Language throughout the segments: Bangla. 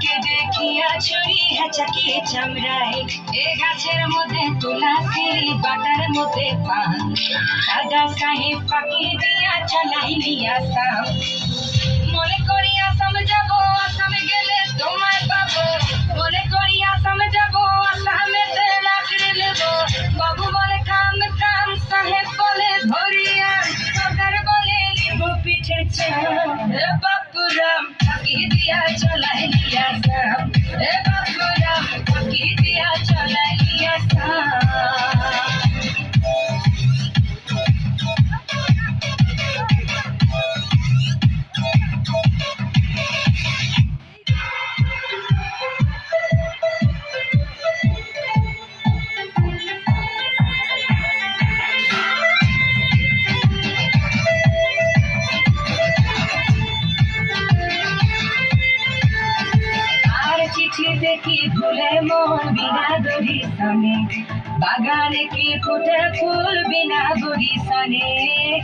কে দেখিয়া ছুরি হেঁচাকিয়ে চামড়ায় এ গাছের মধ্যে তুলাসি বাটার মধ্যে পান সাদা সাহেব পাখি দিয়া চালাইলি আসাম মনে করি আসাম যাব আসামে গেলে তোমায় পাবো মনে করি আসামে যাব আসামেতে লাকড়ি নেব বাবু বলে কাম কাম সাহেব বলে ধরিয়া সরকার বলে লিবু পিঠে চাল বাপুরাম পাখি দিয়া চালাইলি আসাম বাপুরাম পাখি দিয়া চালাইলি আসাম চিঠিতে কি ভুলে মন বিনা দরিশনে বাগানে কি ফুটে ফুল বিনা দরিশনে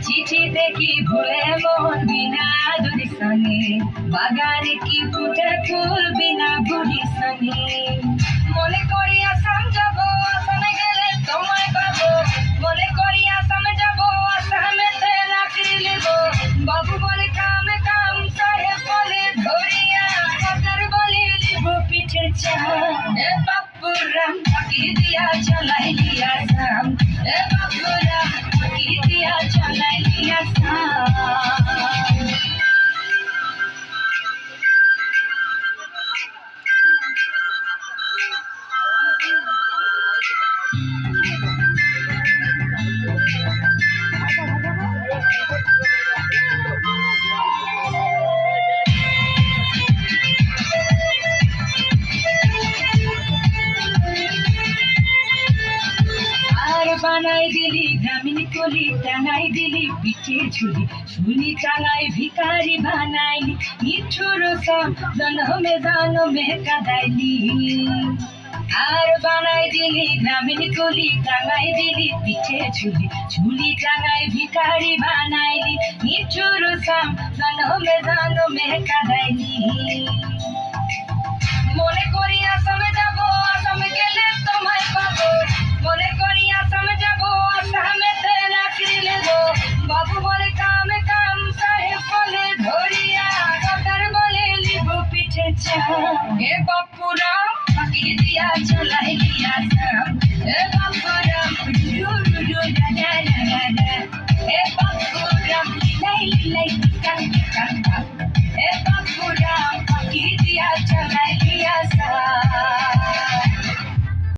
চিঠিতে কি ভুলে মন বিনা দরিশনে বাগানে কি ফুটে ফুল বিনা দরিশনে মনে করি আসাম যাব আসামে গেলে তোমায় পাবো মনে করি আসামে যাব আসামেতে লাকড়ি নেব বাবু বলে কাম কাম সাহেব বলে ধরিয়া সরকার বলে লিবু পিঠে চাল বাপুরাম পাখি দিয়া চালাইলি আসাম বাপুরাম পাখি দিয়া চালাইলি আসাম বানাই দিলি গ্রামীণ কলি টাঙাই দিলি পিঠে ঝুলি ঝুলি টাঙাই ভিখারি বানাইলি নিঠুর সব জনমে জনমে কাদাইলি আর বানাই দিলি গ্রামীণ কলি টাঙাই দিলি পিঠে ঝুলি ঝুলি টাঙাই ভিখারি বানাইলি নিঠুর সব জনমে জনমে কাদাইলি মনে করি আসামে যাব আসামে গেলে তোমায় পাবো মনে করি আসামে যাব আসামেতে লাকড়ি নেব বাবু বলে কাম কাম সাহেব বলে ধরিয়া সরকার বলে লিবু পিঠে চাল